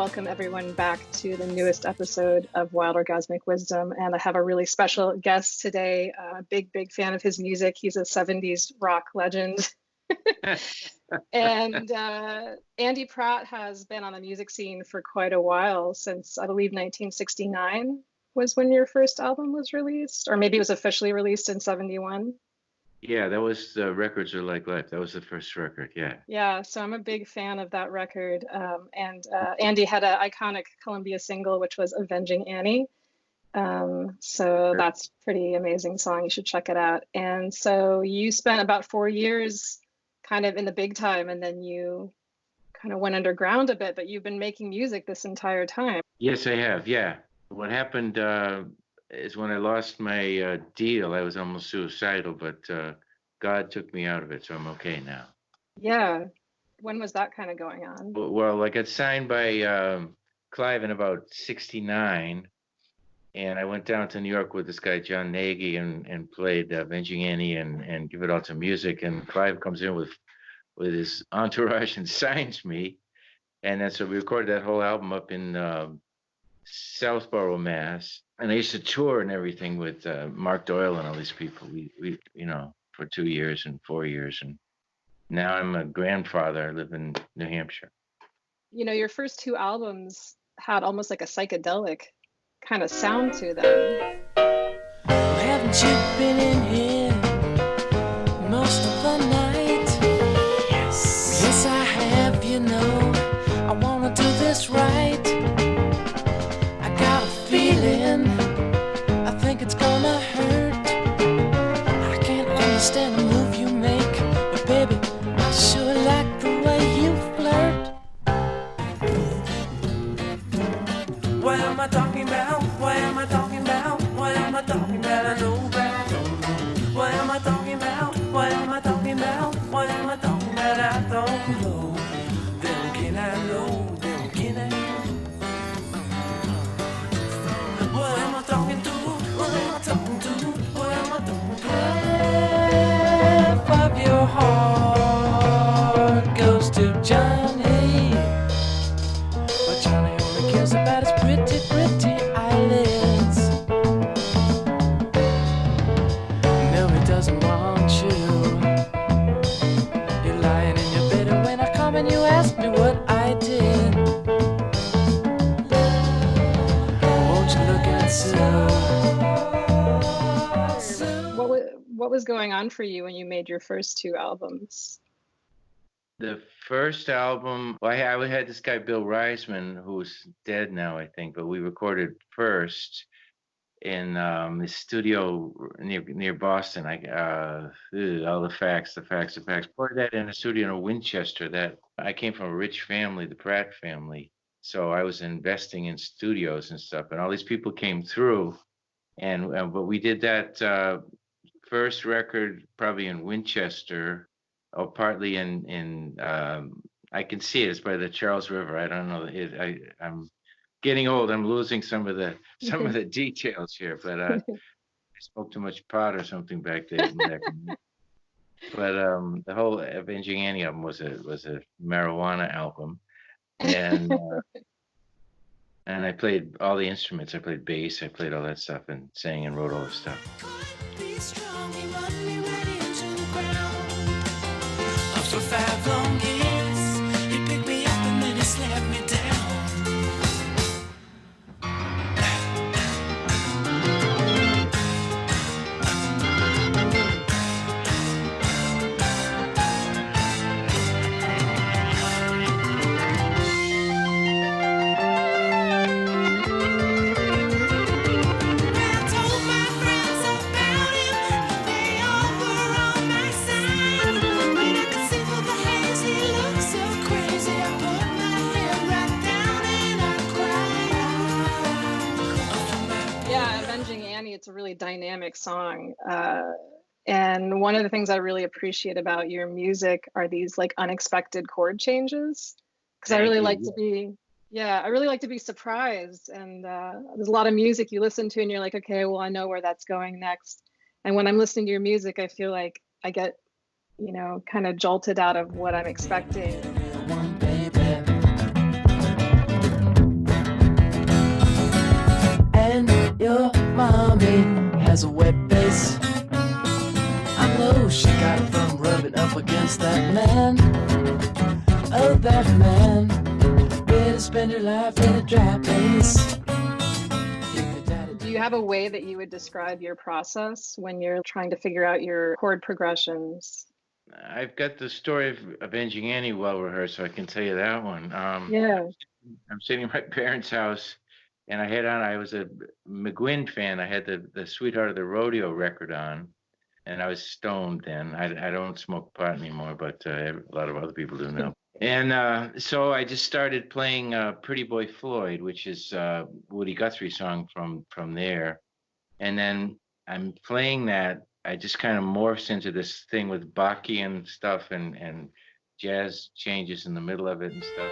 welcome everyone back to the newest episode of Wild Orgasmic Wisdom. And I have a really special guest today, a big fan of his music. He's a 70s rock legend. And Andy Pratt has been on the music scene for quite a while, since I believe 1969 was when your first album was released, or maybe it was officially released in 71. Yeah, that was Records Are Like Life. That was the first record, yeah. Yeah, so I'm a big fan of that record. Andy had an iconic Columbia single, which was Avenging Annie. So that's a pretty amazing song. You should check it out. And so you spent about 4 years kind of in the big time, and then you kind of went underground a bit, but you've been making music this entire time. Yes, I have, yeah. What happened is when I lost my deal, I was almost suicidal, but God took me out of it, so I'm okay now. Yeah. When was that kind of going on? Well, I got signed by Clive in about 69, and I went down to New York with this guy, John Nagy, and played Avenging Annie and Give It All to Music, and Clive comes in with his entourage and signs me, and then so we recorded that whole album up in Southborough, Mass. And I used to tour and everything with Mark Doyle and all these people. We for 2 years and 4 years, and now I'm a grandfather. I live in New Hampshire. You know, your first two albums had almost like a psychedelic kind of sound to them. Well, haven't you been in here most of the night? Yes. Yes, I have. You know, I wanna do this right. I think it's gonna hurt. I can't understand the move you make, but baby, I sure like the way you flirt. What am I talking about? What am I talking about? What am I talking about? I know about. What am I talking about? What am I talking about? What am I talking about? I don't know. Then can I know? Then can I know? What am I talking to? What am I talking to? What am I talking to? Half of your heart goes to Johnny, but Johnny only cares about his pretty eyelids. No, he doesn't want you. You're lying in your bed, and when I come and you ask me what I did, won't you look at What was going on for you when you made your first two albums? The first album, well, I had this guy, Bill Reisman, who's dead now, I think, but we recorded first in the studio near Boston. All the facts. Poured that in a studio in Winchester. That I came from a rich family, the Pratt family. So I was investing in studios and stuff, and all these people came through, but we did that first record probably in Winchester, or partly in I can see it. It's by the Charles River. I don't know. I'm getting old. I'm losing some of the details here, but I smoked too much pot or something back then. But the whole Avenging Annie album was a marijuana album. And and I played all the instruments. I played bass. I played all that stuff and sang and wrote all the stuff. For 5 long years, you picked me up and then you slapped me down. It's a really dynamic song. And one of the things I really appreciate about your music are these like unexpected chord changes. Because I really like to be, I really like to be surprised. And there's a lot of music you listen to and you're like, okay, well, I know where that's going next. And when I'm listening to your music, I feel like I get, kind of jolted out of what I'm expecting. Blondie has a wet face. I know she got it from rubbing up against that man. Oh, that man. Better spend your life in a dry place. Do you have a way that you would describe your process when you're trying to figure out your chord progressions? I've got the story of Avenging Annie well rehearsed, so I can tell you that one. Yeah. I'm sitting in my parents' house, and I was a McGuinn fan. I had the Sweetheart of the Rodeo record on, and I was stoned then. I don't smoke pot anymore, but a lot of other people do now. And so I just started playing Pretty Boy Floyd, which is Woody Guthrie's song from there. And then I'm playing that. I just kind of morphs into this thing with Bachian stuff and jazz changes in the middle of it and stuff.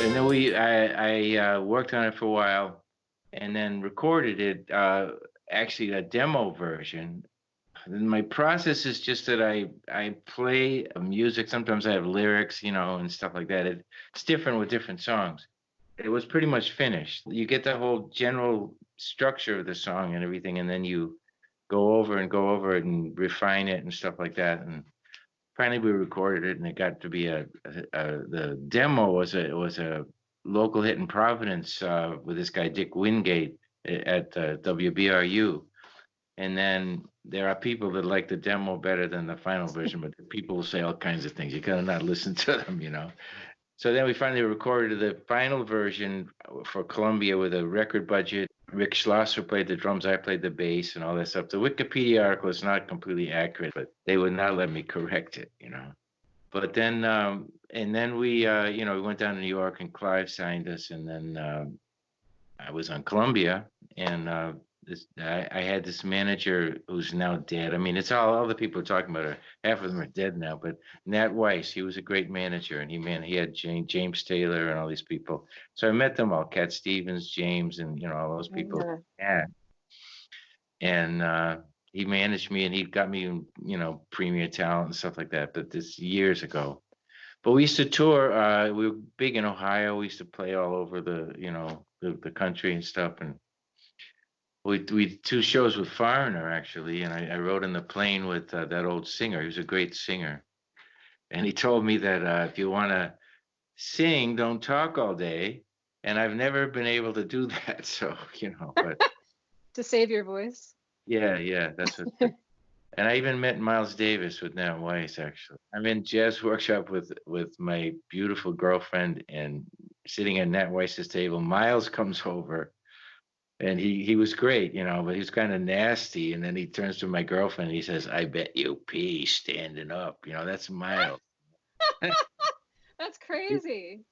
And then I worked on it for a while and then recorded it, actually a demo version. And my process is just that I play music. Sometimes I have lyrics, and stuff like that. It's different with different songs. It was pretty much finished. You get the whole general structure of the song and everything, and then you go over it and refine it and stuff like that. And finally we recorded it, and it got to be the demo was a local hit in Providence with this guy Dick Wingate at WBRU. And then there are people that like the demo better than the final version, but people will say all kinds of things. You gotta not listen to them, So then we finally recorded the final version for Columbia with a record budget. Rick Schlosser played the drums, I played the bass and all that stuff. The Wikipedia article is not completely accurate, but they would not let me correct it, But then, and then we went down to New York and Clive signed us, and then I was on Columbia, and I had this manager who's now dead. I mean, it's all the people are talking about. Half of them are dead now. But Nat Weiss, he was a great manager, and he had James Taylor and all these people. So I met them all, Cat Stevens, James, and all those people. Yeah. And he managed me, and he got me, premier talent and stuff like that. But this years ago. But we used to tour. We were big in Ohio. We used to play all over the country and stuff, and we did 2 shows with Foreigner, actually, and I rode in the plane with that old singer. He was a great singer. And he told me that if you want to sing, don't talk all day. And I've never been able to do that, so, but... To save your voice? Yeah, that's what... And I even met Miles Davis with Nat Weiss, actually. I'm in jazz workshop with my beautiful girlfriend, and sitting at Nat Weiss's table, Miles comes over. And he was great, but he was kind of nasty. And then he turns to my girlfriend and he says, "I bet you pee standing up." That's Miles. That's crazy.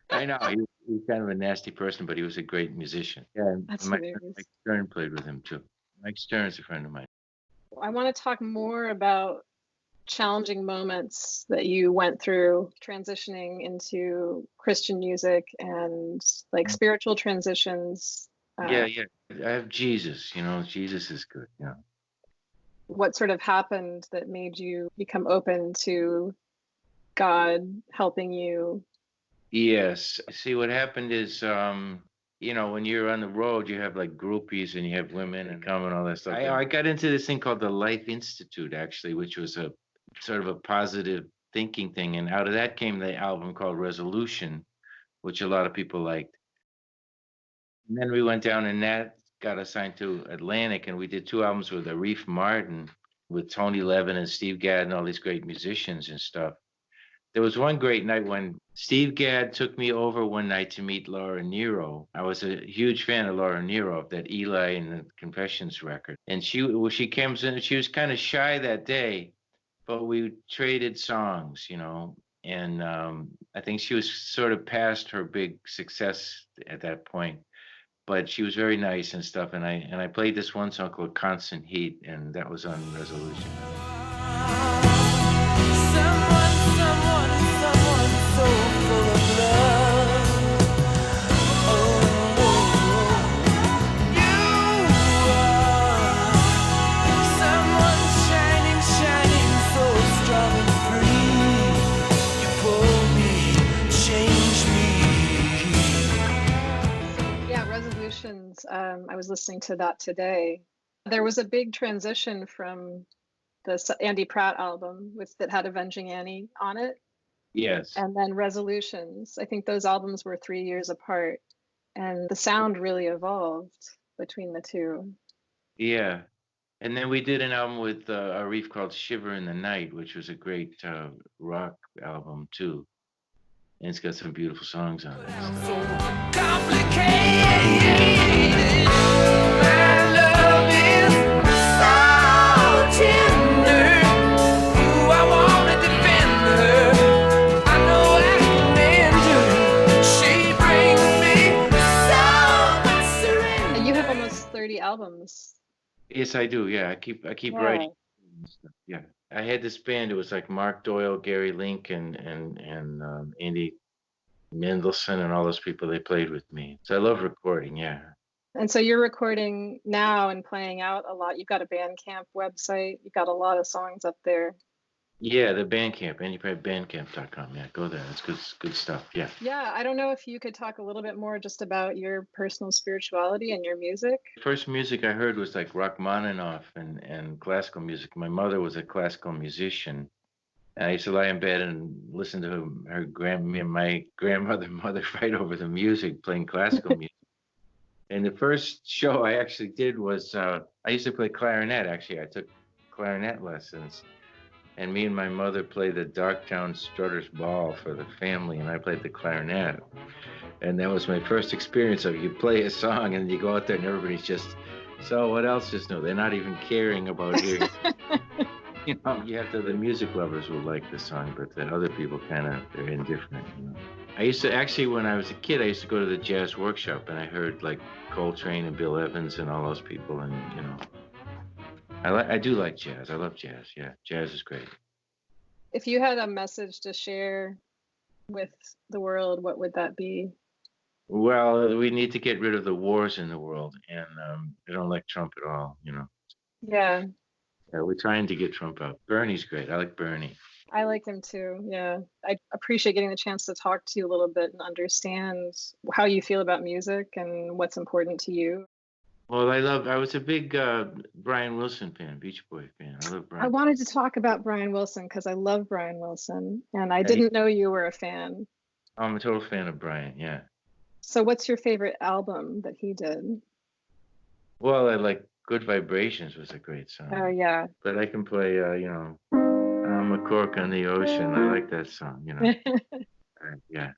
I know. He was kind of a nasty person, but he was a great musician. Yeah, that's Mike Stern played with him too. Mike Stern's a friend of mine. I want to talk more about challenging moments that you went through transitioning into Christian music and like spiritual transitions. Yeah. I have Jesus, Jesus is good, What sort of happened that made you become open to God helping you? Yes. See, what happened is, when you're on the road, you have like groupies and you have women and come and all that stuff. I got into this thing called the Life Institute, actually, which was a sort of a positive thinking thing. And out of that came the album called Resolution, which a lot of people liked. And then we went down, and Nat got assigned to Atlantic, and we did 2 albums with Arif Martin, with Tony Levin and Steve Gadd and all these great musicians and stuff. There was one great night when Steve Gadd took me over one night to meet Laura Nyro. I was a huge fan of Laura Nyro, of that Eli and the Confessions record. And she came in, she was kind of shy that day, but we traded songs, and I think she was sort of past her big success at that point. But she was very nice and stuff, and I played this one song called Constant Heat, and that was on Resolution. Someone so full of love. You are Resolutions. I was listening to that today. There was a big transition from the Andy Pratt album that had Avenging Annie on it. Yes. And then Resolutions. I think those albums were 3 years apart, and the sound really evolved between the two. Yeah. And then we did an album with Arif called Shiver in the Night, which was a great rock album too. And it's got some beautiful songs on it. So complicated. My love is so tender. Ooh, I wanna defend her. I know I can mend her. She brings me so much surrender. And you have almost 30 albums. Yes, I do. Yeah, I keep Yeah. writing. Yeah, I had this band. It was like Mark Doyle, Gary Link, and Andy Mendelsohn, and all those people. They played with me. So I love recording. Yeah. And so you're recording now and playing out a lot. You've got a Bandcamp website. You've got a lot of songs up there. Yeah, the Bandcamp, andyprattbandcamp.com. Yeah, go there. It's good stuff. Yeah. Yeah, I don't know if you could talk a little bit more just about your personal spirituality and your music. First music I heard was like Rachmaninoff and classical music. My mother was a classical musician. And I used to lie in bed and listen to me and my mother fight over the music, playing classical music. And the first show I actually did was, I used to play clarinet, actually. I took clarinet lessons. And me and my mother played the Darktown Strutter's Ball for the family, and I played the clarinet. And that was my first experience of you play a song and you go out there and everybody's just, so what else is new? They're not even caring about hearing. You know, you have to, the music lovers will like the song, but the other people they're indifferent, you know. I used to, actually, when I was a kid, I used to go to the jazz workshop and I heard like Coltrane and Bill Evans and all those people, and, you know, I do like jazz. I love jazz. Yeah, jazz is great. If you had a message to share with the world, what would that be? Well, we need to get rid of the wars in the world, and I don't like Trump at all, you know. Yeah. Yeah, we're trying to get Trump out. Bernie's great. I like Bernie. I like him too. Yeah. I appreciate getting the chance to talk to you a little bit and understand how you feel about music and what's important to you. Well, I was a big Brian Wilson fan, Beach Boy fan. I love Brian. I wanted to talk about Brian Wilson because I love Brian Wilson, and I didn't know you were a fan. I'm a total fan of Brian, yeah. So what's your favorite album that he did? Well, I like Good Vibrations was a great song. Oh, yeah. But I can play, you know, I'm a Cork on the Ocean. I like that song, you know. Yeah.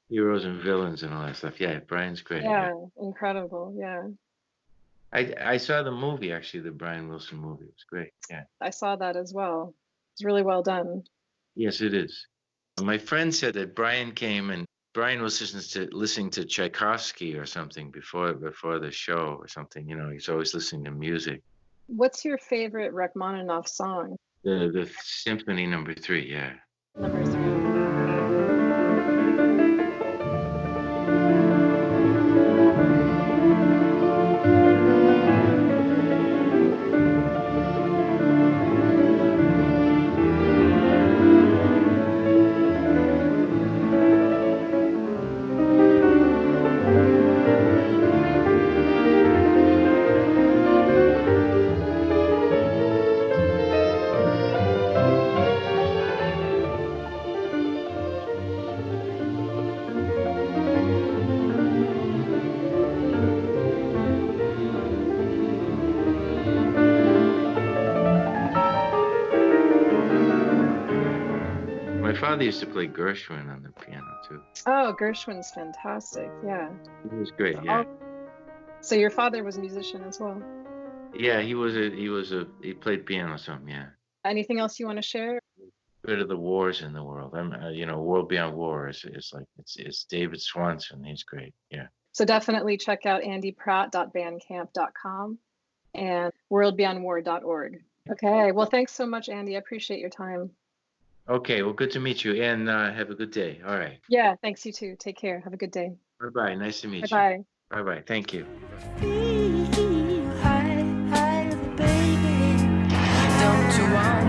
Heroes and Villains and all that stuff. Yeah, Brian's great. Yeah, incredible. Yeah. I saw the movie, actually, the Brian Wilson movie. It was great. Yeah. I saw that as well. It's really well done. Yes, it is. My friend said that Brian came and Brian was listening to Tchaikovsky or something before the show or something. You know, he's always listening to music. What's your favorite Rachmaninoff song? The Symphony No. 3, yeah. Number 3. My father used to play Gershwin on the piano too. Oh, Gershwin's fantastic. Yeah. He was great. Yeah. So your father was a musician as well. Yeah, he played piano some. Yeah. Anything else you want to share? Rid of the wars in the world. You know, World Beyond War is like it's David Swanson. He's great. Yeah. So definitely check out andypratt.bandcamp.com and worldbeyondwar.org. Okay. Well, thanks so much, Andy. I appreciate your time. Okay. Well, good to meet you, and have a good day. All right. Yeah. Thanks, you too. Take care. Have a good day. Bye-bye. Nice to meet you. Bye-bye. Bye-bye. Thank you. Feel high, baby. Don't you want